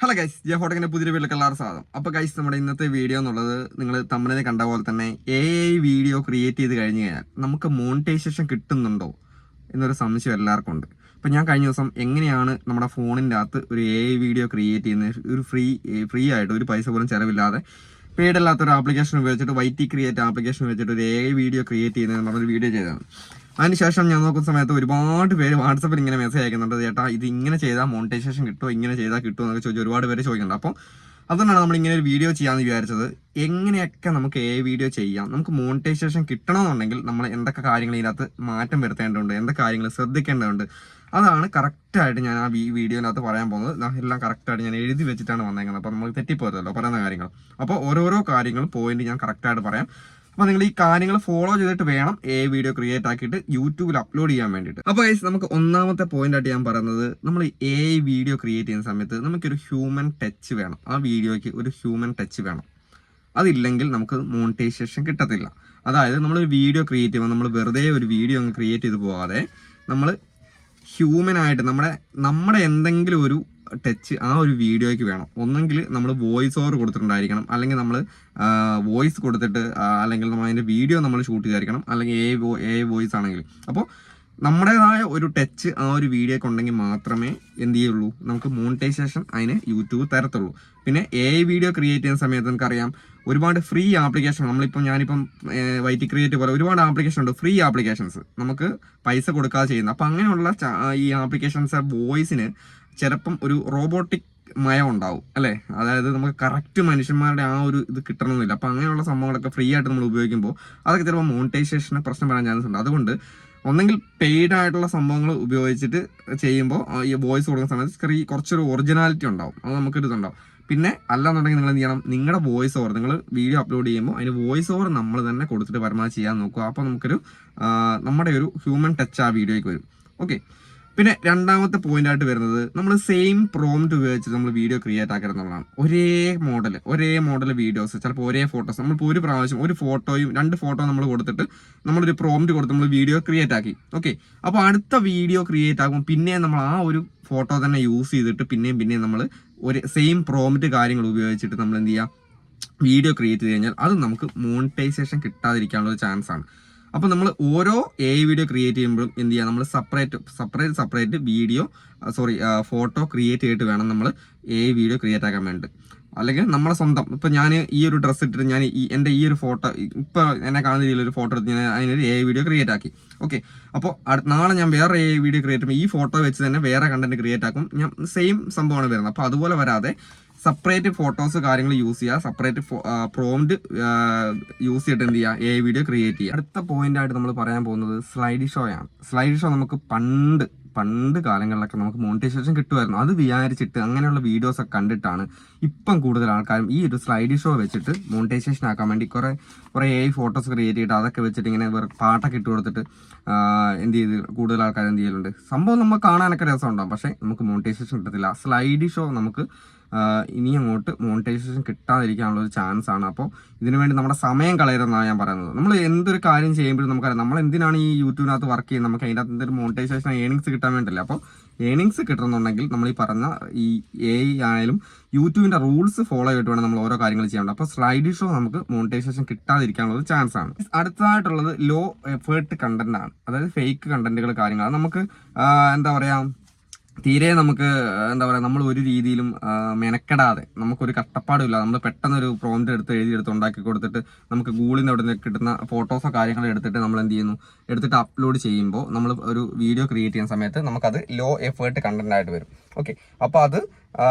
Hello guys, J ഫോട്ടോക്കിന്റെ പുതിയ വീട്ടിലേക്ക് എല്ലാവരും സ്വാഗതം. അപ്പോൾ ഗൈസ്, നമ്മുടെ ഇന്നത്തെ വീഡിയോ എന്നുള്ളത് നിങ്ങൾ തമ്മിൽ കണ്ട പോലെ തന്നെ AI വീഡിയോ ക്രിയേറ്റ് ചെയ്ത് കഴിഞ്ഞ് കഴിഞ്ഞാൽ നമുക്ക് മോണിറ്റൈസേഷൻ കിട്ടുന്നുണ്ടോ എന്നൊരു സംശയം എല്ലാവർക്കും ഉണ്ട്. അപ്പോൾ ഞാൻ കഴിഞ്ഞ ദിവസം എങ്ങനെയാണ് നമ്മുടെ ഫോണിൻ്റെ അകത്ത് ഒരു AI വീഡിയോ ക്രിയേറ്റ് ചെയ്യുന്നത് ഒരു ഫ്രീ ആയിട്ട് ഒരു പൈസ പോലും ചിലവില്ലാതെ പെയ്ഡ് അല്ലാത്തൊരു ആപ്ലിക്കേഷൻ ഉപയോഗിച്ചിട്ട് YT ക്രിയേറ്റ് ആപ്ലിക്കേഷൻ ഉപയോഗിച്ചിട്ട് ഒരു AI വീഡിയോ ക്രിയേറ്റ് ചെയ്യുന്നതെന്ന് പറഞ്ഞൊരു വീഡിയോ ചെയ്തതാണ്. അതിനുശേഷം ഞാൻ നോക്കുന്ന സമയത്ത് ഒരുപാട് പേര് വാട്സപ്പിൽ ഇങ്ങനെ മെസ്സേജ് അയക്കുന്നുണ്ട്, ചേട്ടാ ഇത് ഇങ്ങനെ ചെയ്താൽ മോണിറ്റൈസേഷൻ കിട്ടുമോ, ഇങ്ങനെ ചെയ്താൽ കിട്ടുമോ എന്നൊക്കെ ചോദിച്ച് ഒരുപാട് പേര് ചോദിക്കുന്നുണ്ട്. അപ്പോൾ അതുകൊണ്ടാണ് നമ്മൾ ഇങ്ങനെ ഒരു വീഡിയോ ചെയ്യാമെന്ന് വിചാരിച്ചത്. എങ്ങനെയൊക്കെ നമുക്ക് വീഡിയോ ചെയ്യാം, നമുക്ക് മോണിറ്റൈസേഷൻ കിട്ടണമെന്നുണ്ടെങ്കിൽ നമ്മൾ എന്തൊക്കെ കാര്യങ്ങൾ ഇതിനകത്ത് മാറ്റം വരുത്തേണ്ടതുണ്ട്, എന്തൊക്കെ കാര്യങ്ങൾ ശ്രദ്ധിക്കേണ്ടതുണ്ട്, അതാണ് കറക്റ്റായിട്ട് ഞാൻ ആ വീഡിയോനകത്ത് പറയാൻ പോകുന്നത്. എല്ലാം കറക്റ്റായിട്ട് ഞാൻ എഴുതി വെച്ചിട്ടാണ് വന്നേക്കുന്നത്. അപ്പോൾ നമുക്ക് തെറ്റിപ്പോയതല്ലോ പറയുന്ന കാര്യങ്ങൾ. അപ്പോൾ ഓരോരോ കാര്യങ്ങളും പോയിന്റ് ഞാൻ കറക്റ്റായിട്ട് പറയാം. അപ്പോൾ നിങ്ങൾ ഈ കാര്യങ്ങൾ ഫോളോ ചെയ്തിട്ട് വേണം വീഡിയോ ക്രിയേറ്റ് ആക്കിയിട്ട് യൂട്യൂബിൽ അപ്ലോഡ് ചെയ്യാൻ വേണ്ടിയിട്ട്. അപ്പോൾ ഗൈസ്, നമുക്ക് ഒന്നാമത്തെ പോയിന്റ് ആയിട്ട് ഞാൻ പറയുന്നത്, നമ്മൾ വീഡിയോ ക്രിയേറ്റ് ചെയ്യുന്ന സമയത്ത് നമുക്കൊരു ഹ്യൂമൻ ടച്ച് വേണം. ആ വീഡിയോയ്ക്ക് ഒരു ഹ്യൂമൻ ടച്ച് വേണം. അതില്ലെങ്കിൽ നമുക്ക് മോണിറ്റൈസേഷൻ കിട്ടത്തില്ല. അതായത് നമ്മളൊരു വീഡിയോ ക്രിയേറ്റ് ചെയ്യുമ്പോൾ നമ്മൾ വെറുതെ ഒരു വീഡിയോ അങ്ങ് ക്രിയേറ്റ് ചെയ്ത് പോകാതെ നമ്മൾ ഹ്യൂമനായിട്ട് നമ്മുടെ എന്തെങ്കിലും ഒരു ടച്ച് ആ ഒരു വീഡിയോയ്ക്ക് വേണം. ഒന്നെങ്കിൽ നമ്മൾ വോയിസ് ഓവർ കൊടുത്തിട്ടുണ്ടായിരിക്കണം, അല്ലെങ്കിൽ നമ്മൾ വോയിസ് കൊടുത്തിട്ട്, അല്ലെങ്കിൽ നമ്മൾ അതിൻ്റെ വീഡിയോ നമ്മൾ ഷൂട്ട് ചെയ്തായിരിക്കണം, അല്ലെങ്കിൽ വോയിസ് ആണെങ്കിൽ. അപ്പോൾ നമ്മുടേതായ ഒരു ടച്ച് ആ ഒരു വീഡിയോക്ക് ഉണ്ടെങ്കിൽ മാത്രമേ എന്ത് ചെയ്യുള്ളൂ, നമുക്ക് മോണിറ്റൈസേഷൻ അതിന് യൂട്യൂബ് തരത്തുള്ളൂ. പിന്നെ വീഡിയോ ക്രിയേറ്റ് ചെയ്യുന്ന സമയത്ത് നമുക്കറിയാം ഒരുപാട് ഫ്രീ ആപ്ലിക്കേഷൻ, ഞാനിപ്പം YT ക്രിയേറ്റ് പോലെ ഒരുപാട് ആപ്ലിക്കേഷൻ ഉണ്ട്, ഫ്രീ ആപ്ലിക്കേഷൻസ് നമുക്ക് പൈസ കൊടുക്കാതെ ചെയ്യുന്നത്. അപ്പം അങ്ങനെയുള്ള ഈ ആപ്ലിക്കേഷൻസ് വോയിസിന് ചിലപ്പം ഒരു റോബോട്ടിക് മയം ഉണ്ടാവും അല്ലേ. അതായത് നമുക്ക് കറക്റ്റ് മനുഷ്യന്മാരുടെ ആ ഒരു ഇത് കിട്ടണമെന്നില്ല. അപ്പം അങ്ങനെയുള്ള സംഭവങ്ങളൊക്കെ ഫ്രീ ആയിട്ട് നമ്മൾ ഉപയോഗിക്കുമ്പോൾ അതൊക്കെ ചിലപ്പോൾ മോണിറ്റൈസേഷന് പ്രശ്നം വരാൻ ചാൻസ് ഉണ്ട്. അതുകൊണ്ട് ഒന്നെങ്കിൽ പെയ്ഡ് ആയിട്ടുള്ള സംഭവങ്ങൾ ഉപയോഗിച്ചിട്ട് ചെയ്യുമ്പോൾ ഈ വോയിസ് കൊടുക്കുന്ന സമയത്ത് കുറച്ചൊരു ഒറിജിനാലിറ്റി ഉണ്ടാവും, അത് നമുക്കൊരു ഇതുണ്ടാവും. പിന്നെ അല്ലാന്നുണ്ടെങ്കിൽ നിങ്ങൾ എന്ത് ചെയ്യണം, നിങ്ങളുടെ വോയിസ് ഓവർ നിങ്ങൾ വീഡിയോ അപ്ലോഡ് ചെയ്യുമ്പോൾ അതിന് വോയിസ് ഓവർ നമ്മൾ തന്നെ കൊടുത്തിട്ട് പരമാവധി ചെയ്യാൻ നോക്കുക. അപ്പോൾ നമുക്കൊരു നമ്മുടെ ഒരു ഹ്യൂമൻ ടച്ച് ആ വീഡിയോയ്ക്ക് വരും. ഓക്കെ. പിന്നെ രണ്ടാമത്തെ പോയിന്റ് ആയിട്ട് വരുന്നത്, നമ്മൾ സെയിം പ്രോംപ്റ്റ് ഉപയോഗിച്ച് നമ്മൾ വീഡിയോ ക്രിയേറ്റ് ആക്കരുതെന്നുള്ളതാണ്. ഒരേ മോഡൽ വീഡിയോസ്, ചിലപ്പോൾ ഒരേ ഫോട്ടോസ്, നമ്മളിപ്പോൾ ഒരു പ്രാവശ്യം ഒരു ഫോട്ടോയും 2 ഫോട്ടോ നമ്മൾ കൊടുത്തിട്ട് നമ്മളൊരു പ്രോംപ്റ്റ് കൊടുത്ത് നമ്മൾ വീഡിയോ ക്രിയേറ്റ് ആക്കി. ഓക്കെ. അപ്പോൾ അടുത്ത വീഡിയോ ക്രിയേറ്റ് ആകുമ്പോൾ പിന്നെയും നമ്മൾ ആ ഒരു ഫോട്ടോ തന്നെ യൂസ് ചെയ്തിട്ട് പിന്നെയും നമ്മൾ ഒരു സെയിം പ്രോംപ്റ്റ് കാര്യങ്ങൾ ഉപയോഗിച്ചിട്ട് നമ്മൾ എന്ത് ചെയ്യുക, വീഡിയോ ക്രിയേറ്റ് ചെയ്ത് കഴിഞ്ഞാൽ അത് നമുക്ക് മോണിറ്റൈസേഷൻ കിട്ടാതിരിക്കാനുള്ള ഒരു ചാൻസ് ആണ്. അപ്പോൾ നമ്മൾ ഓരോ വീഡിയോ ക്രിയേറ്റ് ചെയ്യുമ്പോഴും എന്ത് ചെയ്യുക, നമ്മൾ സെപ്പറേറ്റ് ഫോട്ടോ ക്രിയേറ്റ് ചെയ്തിട്ട് വേണം നമ്മൾ വീഡിയോ ക്രിയേറ്റ് ആക്കാൻ വേണ്ടി. അല്ലെങ്കിൽ നമ്മളെ സ്വന്തം, ഇപ്പം ഞാൻ ഈ ഒരു ഡ്രസ്സ് ഇട്ടിട്ട് ഞാൻ എൻ്റെ ഈ ഒരു ഫോട്ടോ, ഇപ്പോൾ എന്നെ കാണുന്ന രീതിയിലൊരു ഫോട്ടോ എടുത്ത് ഞാൻ അതിനൊരു വീഡിയോ ക്രിയേറ്റ് ആക്കി. ഓക്കെ. അപ്പോൾ നാളെ ഞാൻ വേറെ വീഡിയോ ക്രിയേറ്റ് ചെയ്യുമ്പോൾ ഈ ഫോട്ടോ വെച്ച് തന്നെ വേറെ കണ്ടന്റ് ക്രിയേറ്റ് ആക്കും. ഞാൻ സെയിം സംഭവമാണ് വരുന്നത്. അപ്പോൾ അതുപോലെ വരാതെ സെപ്പറേറ്റ് ഫോട്ടോസ് കാര്യങ്ങൾ യൂസ് ചെയ്യുക, സെപ്പറേറ്റ് പ്രോംപ്റ്റ് യൂസ് ചെയ്തിട്ട് എന്ത് ചെയ്യുക, വീഡിയോ ക്രിയേറ്റ് ചെയ്യുക. അടുത്ത പോയിന്റ് ആയിട്ട് നമ്മൾ പറയാൻ പോകുന്നത് സ്ലൈഡ് ഷോ ആണ്. സ്ലൈഡ് ഷോ നമുക്ക് പണ്ട് കാലങ്ങളിലൊക്കെ നമുക്ക് മോണിറ്റൈസേഷൻ കിട്ടുമായിരുന്നു. അത് വിചാരിച്ചിട്ട് അങ്ങനെയുള്ള വീഡിയോസ് ഒക്കെ കണ്ടിട്ടാണ് ഇപ്പം കൂടുതൽ ആൾക്കാരും ഈ ഒരു സ്ലൈഡ് ഷോ വെച്ചിട്ട് മോണിറ്റൈസേഷൻ ആക്കാൻ വേണ്ടി കുറേ ഫോട്ടോസ് ക്രിയേറ്റ് ചെയ്തിട്ട് അതൊക്കെ വെച്ചിട്ട് ഇങ്ങനെ പാട്ടൊക്കെ ഇട്ട് കൊടുത്തിട്ട് എന്ത് ചെയ്ത് കൂടുതൽ ആൾക്കാർ എന്ത് ചെയ്യലുണ്ട്. സംഭവം നമുക്ക് കാണാനൊക്കെ രസമുണ്ടാകും, പക്ഷേ നമുക്ക് മോണിറ്റൈസേഷൻ കിട്ടത്തില്ല. സ്ലൈഡ് ഷോ നമുക്ക് ഇനി അങ്ങോട്ട് മോണിറ്റൈസേഷൻ കിട്ടാതിരിക്കാനുള്ള ഒരു ചാൻസ് ആണ്. അപ്പോൾ ഇതിനുവേണ്ടി നമ്മുടെ സമയം കളയരുതെന്നാണ് ഞാൻ പറയുന്നത്. നമ്മൾ എന്തൊരു കാര്യം ചെയ്യുമ്പോഴും നമുക്കറിയാം നമ്മൾ എന്തിനാണ് ഈ യൂട്യൂബിനകത്ത് വർക്ക് ചെയ്യുന്നത്, നമുക്ക് അതിൻ്റെ അകത്ത് എന്തൊരു മോണിറ്റൈസേഷൻ ഏണിങ്സ് കിട്ടാൻ വേണ്ടിയില്ല. അപ്പോൾ ഏണിങ്സ് കിട്ടണമെന്നുണ്ടെങ്കിൽ നമ്മൾ ഈ പറഞ്ഞ ഈ ആയാലും യൂട്യൂബിൻ്റെ റൂൾസ് ഫോളോ ചെയ്തിട്ട് വേണം നമ്മൾ ഓരോ കാര്യങ്ങൾ ചെയ്യാനുണ്ട്. അപ്പോൾ സ്ലൈഡ് ഷോ നമുക്ക് മോണിറ്റൈസേഷൻ കിട്ടാതിരിക്കാനുള്ള ഒരു ചാൻസ് ആണ്. അടുത്തതായിട്ടുള്ളത് ലോ എഫേർട്ട് കണ്ടന്റ് ആണ്. അതായത് ഫേക്ക് കണ്ടന്റുകൾ കാര്യങ്ങൾ, അത് നമുക്ക് എന്താ പറയുക, തീരെ നമുക്ക് നമ്മൾ ഒരു രീതിയിലും മെനക്കെടാതെ, നമുക്കൊരു കഷ്ടപ്പാടുമില്ല, നമ്മൾ പെട്ടെന്നൊരു പ്രോംപ്റ്റ് എഴുതിയെടുത്ത് ഉണ്ടാക്കി കൊടുത്തിട്ട് നമുക്ക് ഗൂഗിളിൽ അവിടെ നിന്ന് കിട്ടുന്ന ഫോട്ടോസോ കാര്യങ്ങളോ എടുത്തിട്ട് നമ്മൾ എന്ത് ചെയ്യുന്നു, എടുത്തിട്ട് അപ്ലോഡ് ചെയ്യുമ്പോൾ നമ്മൾ ഒരു വീഡിയോ ക്രിയേറ്റ് ചെയ്യുന്ന സമയത്ത് നമുക്കത് ലോ എഫേർട്ട് കണ്ടന്റ് ആയിട്ട് വരും. ഓക്കെ. അപ്പോൾ അത്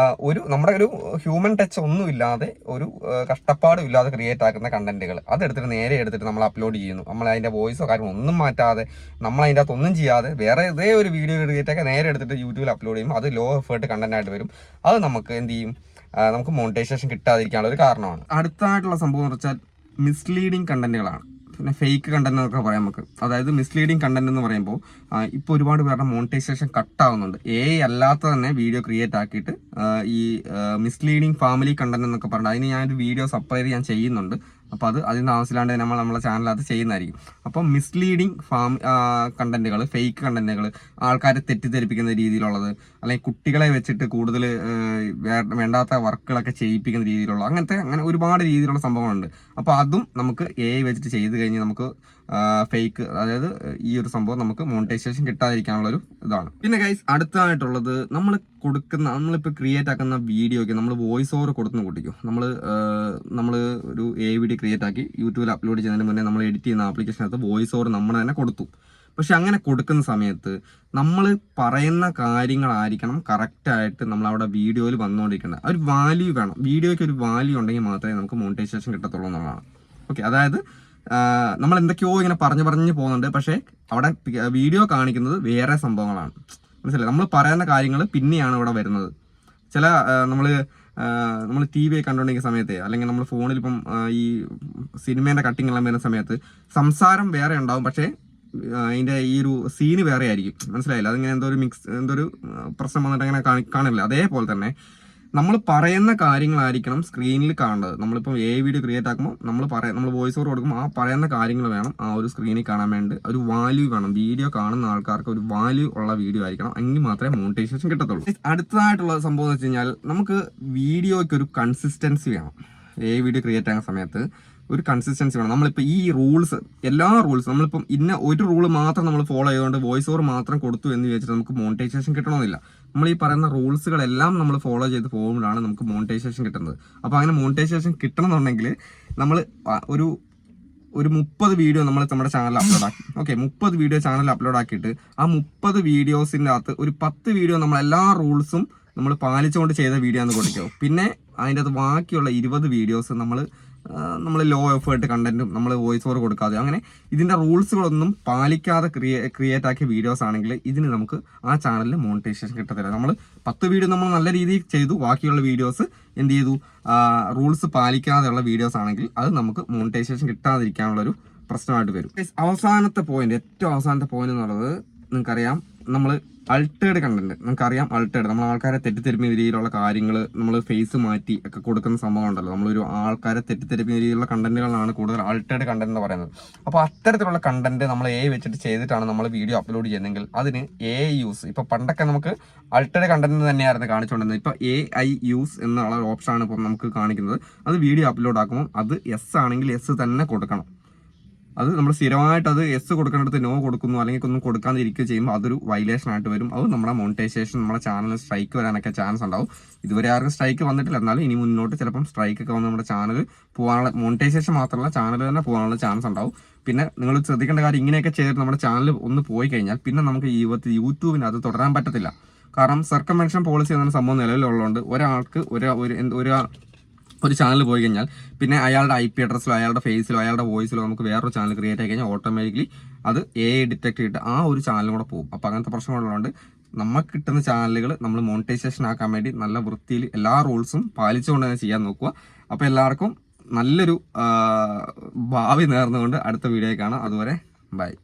നമ്മുടെ ഒരു ഹ്യൂമൻ ടച്ച് ഒന്നും ഇല്ലാതെ, ഒരു കഷ്ടപ്പാടും ഇല്ലാതെ ക്രിയേറ്റ് ആക്കുന്ന കണ്ടന്റുകൾ അതെടുത്തിട്ട് നേരെ എടുത്തിട്ട് നമ്മൾ അപ്ലോഡ് ചെയ്യുന്നു. നമ്മൾ അതിൻ്റെ വോയിസോ കാര്യമോ ഒന്നും മാറ്റാതെ, നമ്മൾ അതിൻ്റെ അകത്ത് ഒന്നും ചെയ്യാതെ വേറെ ഇതേ ഒരു വീഡിയോ ക്രിയേറ്റ് ആക്കി നേരെ എടുത്തിട്ട് യൂട്യൂബിൽ അപ്ലോഡ് ചെയ്യുമ്പോൾ അത് ലോ എഫേർട്ട് കണ്ടന്റ് ആയിട്ട് വരും. അത് നമുക്ക് എന്ത് ചെയ്യും, നമുക്ക് മോണിറ്റൈസേഷൻ കിട്ടാതിരിക്കാനുള്ള ഒരു കാരണമാണ്. അടുത്തതായിട്ടുള്ള സംഭവം എന്ന് വെച്ചാൽ മിസ്ലീഡിങ് കണ്ടന്റുകളാണ്. പിന്നെ ഫേക്ക് കണ്ടന്റ് എന്നൊക്കെ പറയാം നമുക്ക്. അതായത് മിസ്ലീഡിങ് കണ്ടന്റ് എന്ന് പറയുമ്പോൾ ഇപ്പോൾ ഒരുപാട് പേരുടെ മോണിറ്റൈസേഷൻ കട്ടാവുന്നുണ്ട്. അല്ലാത്ത തന്നെ വീഡിയോ ക്രിയേറ്റ് ആക്കിയിട്ട് ഈ മിസ്ലീഡിങ് ഫാമിലി കണ്ടന്റ് എന്നൊക്കെ പറഞ്ഞിട്ട് അതിന് ഞാനൊരു വീഡിയോ സെപ്പറേറ്റ് ഞാൻ ചെയ്യുന്നുണ്ട്. അപ്പോൾ അതിൽ നിന്ന് ആവശ്യമില്ലാണ്ട് നമ്മളെ ചാനലകത്ത് ചെയ്യുന്നതായിരിക്കും. അപ്പം മിസ്ലീഡിങ് കണ്ടന്റുകൾ, ഫേക്ക് കണ്ടന്റുകൾ, ആൾക്കാരെ തെറ്റിദ്ധരിപ്പിക്കുന്ന രീതിയിലുള്ളത്, അല്ലെങ്കിൽ കുട്ടികളെ വെച്ചിട്ട് കൂടുതൽ വേണ്ടാത്ത വർക്കുകളൊക്കെ ചെയ്യിപ്പിക്കുന്ന രീതിയിലുള്ള അങ്ങനെ ഒരുപാട് രീതിയിലുള്ള സംഭവങ്ങളുണ്ട്. അപ്പോൾ അതും നമുക്ക് AI വെച്ചിട്ട് ചെയ്ത് കഴിഞ്ഞ് നമുക്ക് ഫേക്ക്, അതായത് ഈ ഒരു സംഭവം നമുക്ക് മോണിറ്റൈസേഷൻ കിട്ടാതിരിക്കാനുള്ള ഒരു ഇതാണ്. പിന്നെ ഗൈസ് അടുത്തതായിട്ടുള്ളത് നമ്മളിപ്പോൾ ക്രിയേറ്റ് ആക്കുന്ന വീഡിയോയ്ക്ക് നമ്മൾ വോയിസ് ഓവർ കൊടുത്തുന്ന കൂട്ടിക്കും. നമ്മൾ ഒരു AI വീഡിയോ ക്രിയേറ്റ് ആക്കി യൂട്യൂബിൽ അപ്ലോഡ് ചെയ്യുന്നതിന് മുന്നേ നമ്മൾ എഡിറ്റ് ചെയ്യുന്ന ആപ്ലിക്കേഷനകത്ത് വോയിസ് ഓവർ നമ്മൾ തന്നെ കൊടുത്തു. പക്ഷെ അങ്ങനെ കൊടുക്കുന്ന സമയത്ത് നമ്മൾ പറയുന്ന കാര്യങ്ങളായിരിക്കണം കറക്റ്റായിട്ട് നമ്മൾ അവിടെ വീഡിയോയിൽ വന്നുകൊണ്ടിരിക്കേണ്ടത്. ഒരു വാല്യൂ വേണം, വീഡിയോയ്ക്ക് ഒരു വാല്യൂ ഉണ്ടെങ്കിൽ മാത്രമേ നമുക്ക് മോണിറ്റൈസേഷൻ കിട്ടത്തുള്ളൂ എന്നുള്ളതാണ്. ഓക്കെ, അതായത് നമ്മൾ എന്തൊക്കെയോ ഇങ്ങനെ പറഞ്ഞു പോകുന്നുണ്ട്, പക്ഷേ അവിടെ വീഡിയോ കാണിക്കുന്നത് വേറെ സംഭവങ്ങളാണ്. മനസ്സിലായി? നമ്മൾ പറയുന്ന കാര്യങ്ങൾ പിന്നെയാണ് ഇവിടെ വരുന്നത്. നമ്മൾ TV കണ്ടുകൊണ്ടിരിക്കുന്ന സമയത്ത്, അല്ലെങ്കിൽ നമ്മൾ ഫോണിൽ ഇപ്പം ഈ സിനിമേൻ്റെ കട്ടിങ് എല്ലാം വരുന്ന സമയത്ത് സംസാരം വേറെ ഉണ്ടാവും, പക്ഷേ അതിൻ്റെ ഈ ഒരു സീന് വേറെ ആയിരിക്കും. മനസ്സിലായില്ല? അതിങ്ങനെ എന്തോ ഒരു പ്രശ്നം വന്നിട്ട് അങ്ങനെ കാണില്ല. അതേപോലെ തന്നെ നമ്മൾ പറയുന്ന കാര്യങ്ങളായിരിക്കണം സ്ക്രീനിൽ കാണേണ്ടത്. നമ്മളിപ്പോൾ AI വീഡിയോ ക്രിയേറ്റ് ആക്കുമ്പോൾ നമ്മൾ വോയിസ് ഓവർ കൊടുക്കുമ്പോൾ ആ പറയുന്ന കാര്യങ്ങൾ വേണം ആ ഒരു സ്ക്രീനിൽ കാണാൻ വേണ്ടി. ഒരു വാല്യൂ വേണം, വീഡിയോ കാണുന്ന ആൾക്കാർക്ക് ഒരു വാല്യൂ ഉള്ള വീഡിയോ ആയിരിക്കണം, എങ്കിൽ മാത്രമേ മോണിറ്റൈസേഷൻ കിട്ടത്തുള്ളൂ. അടുത്തതായിട്ടുള്ള സംഭവം എന്ന് വെച്ച് കഴിഞ്ഞാൽ നമുക്ക് വീഡിയോയ്ക്ക് ഒരു കൺസിസ്റ്റൻസി വേണം. AI വീഡിയോ ക്രിയേറ്റ് ആകുന്ന സമയത്ത് ഒരു കൺസിസ്റ്റൻസി വേണം. നമ്മളിപ്പോൾ ഈ എല്ലാ റൂൾസും നമ്മളിപ്പം ഒരു റൂള് മാത്രം നമ്മൾ ഫോളോ ചെയ്തുകൊണ്ട് വോയിസ് ഓവർ മാത്രം കൊടുത്തു എന്ന് വിചാരിച്ചിട്ട് നമുക്ക് മോണിറ്റൈസേഷൻ കിട്ടണമെന്നില്ല. നമ്മൾ ഈ പറയുന്ന റൂൾസുകളെല്ലാം നമ്മൾ ഫോളോ ചെയ്ത് പോകുമ്പോഴാണ് നമുക്ക് മോണിറ്റൈസേഷൻ കിട്ടുന്നത്. അപ്പോൾ അങ്ങനെ മോണിറ്റൈസേഷൻ കിട്ടണമെന്നുണ്ടെങ്കിൽ നമ്മൾ ഒരു 30 വീഡിയോ നമ്മുടെ ചാനലിൽ അപ്ലോഡ് ആക്കി. ഓക്കെ, 30 വീഡിയോ ചാനലിൽ അപ്ലോഡ് ആക്കിയിട്ട് ആ 30 വീഡിയോസിൻ്റെ അകത്ത് ഒരു 10 വീഡിയോ നമ്മൾ എല്ലാ റൂൾസും നമ്മൾ പാലിച്ചുകൊണ്ട് ചെയ്ത വീഡിയോ എന്ന് കൊടുക്കും. പിന്നെ അതിൻ്റെ അകത്ത് ബാക്കിയുള്ള 20 വീഡിയോസ് നമ്മൾ ലോ എഫേർട്ട് കണ്ടന്റും നമ്മൾ വോയിസ് ഓവർ കൊടുക്കാതെ, അങ്ങനെ ഇതിൻ്റെ റൂൾസുകളൊന്നും പാലിക്കാതെ ക്രിയേറ്റ് ആക്കിയ വീഡിയോസ് ആണെങ്കിൽ ഇതിന് നമുക്ക് ആ ചാനലിൽ മോണിറ്റൈസേഷൻ കിട്ടത്തില്ല. നമ്മൾ 10 വീഡിയോ നമ്മൾ നല്ല രീതിയിൽ ചെയ്തു, ബാക്കിയുള്ള വീഡിയോസ് എന്ത് ചെയ്തു, റൂൾസ് പാലിക്കാതെയുള്ള വീഡിയോസ് ആണെങ്കിൽ അത് നമുക്ക് മോണിറ്റൈസേഷൻ കിട്ടാതിരിക്കാനുള്ളൊരു പ്രശ്നമായിട്ട് വരും. ഏറ്റവും അവസാനത്തെ പോയിന്റ് എന്നുള്ളത് നിങ്ങൾക്കറിയാം, നമ്മൾ അൾട്ടേഡ് കണ്ടന്റ്. നമുക്കറിയാം അൾട്ടേഡ്, നമ്മൾ ആൾക്കാരെ തെറ്റിദ്ധരിപ്പിക്കുന്ന രീതിയിലുള്ള കാര്യങ്ങൾ, നമ്മൾ ഫേസ് മാറ്റി ഒക്കെ കൊടുക്കുന്ന സംഭവം ഉണ്ടല്ലോ. നമ്മളൊരു ആൾക്കാരെ തെറ്റിദ്ധരിപ്പിക്കുന്ന രീതിയിലുള്ള കണ്ടന്റുകളാണ് കൂടുതൽ അൾട്ടേഡ് കണ്ടന്റ് എന്ന് പറയുന്നത്. അപ്പോൾ അത്തരത്തിലുള്ള കണ്ടന്റ് നമ്മൾ AI വെച്ചിട്ട് ചെയ്തിട്ടാണ് നമ്മൾ വീഡിയോ അപ്ലോഡ് ചെയ്യുന്നതെങ്കിൽ അതിന് AI യൂസ്. ഇപ്പോൾ പണ്ടൊക്കെ നമുക്ക് അൾട്ടേഡ് കണ്ടന്റ് തന്നെയായിരുന്നു കാണിച്ചുകൊണ്ടിരുന്നത്. ഇപ്പോൾ AI യൂസ് എന്നുള്ള ഒരു ഓപ്ഷനാണ് ഇപ്പോൾ നമുക്ക് കാണിക്കുന്നത്. അത് വീഡിയോ അപ്ലോഡ് ആക്കുമ്പോൾ അത് യെസ് ആണെങ്കിൽ യെസ് തന്നെ കൊടുക്കണം. അത് നമ്മൾ സ്ഥിരമായിട്ട് അത് യെസ് കൊടുക്കുന്നിടത്ത് നോ കൊടുക്കുന്നു, അല്ലെങ്കിൽ ഒന്നും കൊടുക്കാതിരിക്കുകയോ ചെയ്യുമ്പോൾ അതൊരു വയലേഷൻ ആയിട്ട് വരും. അത് നമ്മുടെ മോണിറ്റൈസേഷൻ, നമ്മുടെ ചാനലിൽ സ്ട്രൈക്ക് വരാനൊക്കെ ചാൻസ് ഉണ്ടാവും. ഇതുവരെ ആർക്കും സ്ട്രൈക്ക് വന്നിട്ടില്ല, എന്നാലും ഇനി മുന്നോട്ട് ചിലപ്പം സ്ട്രൈക്ക് ഒക്കെ വന്ന് നമ്മുടെ ചാനൽ പോകാനുള്ള, മോണിറ്റൈസേഷൻ മാത്രമല്ല ചാനൽ തന്നെ പോകാനുള്ള ചാൻസ് ഉണ്ടാവും. പിന്നെ നിങ്ങൾ ശ്രദ്ധിക്കേണ്ട കാര്യം, ഇങ്ങനെയൊക്കെ ചെയ്തിട്ട് നമ്മുടെ ചാനൽ ഒന്ന് പോയി കഴിഞ്ഞാൽ പിന്നെ നമുക്ക് യൂട്യൂബിന് അത് തുടരാൻ പറ്റത്തില്ല. കാരണം സർക്കംവെൻഷൻ പോളിസി എന്ന സംഭവം നിലവിലുള്ളതുകൊണ്ട് ഒരാൾക്ക് ഒരു ചാനൽ പോയി കഴിഞ്ഞാൽ പിന്നെ അയാളുടെ IP അഡ്രസ്സിലോ അയാളുടെ ഫേസിലോ അയാളുടെ വോയിസിലോ നമുക്ക് വേറൊരു ചാനൽ ക്രിയേറ്റ് ആയി കഴിഞ്ഞാൽ ഓട്ടോമാറ്റിക്കലി അത് AI ഡിറ്റക്ട് ചെയ്തിട്ട് ആ ഒരു ചാനലും കൂടെ പോകും. അപ്പോൾ അങ്ങനത്തെ പ്രശ്നങ്ങളുള്ളതുകൊണ്ട് നമുക്ക് കിട്ടുന്ന ചാനലുകൾ നമ്മൾ മോണിറ്റൈസേഷൻ ആക്കാൻ വേണ്ടി നല്ല വൃത്തിയിൽ എല്ലാ റൂൾസും പാലിച്ചുകൊണ്ട് തന്നെ ചെയ്യാൻ നോക്കുക. അപ്പോൾ എല്ലാവർക്കും നല്ലൊരു ഭാവി നേർന്നുകൊണ്ട് അടുത്ത വീഡിയോ കാണാം. അതുവരെ ബൈ.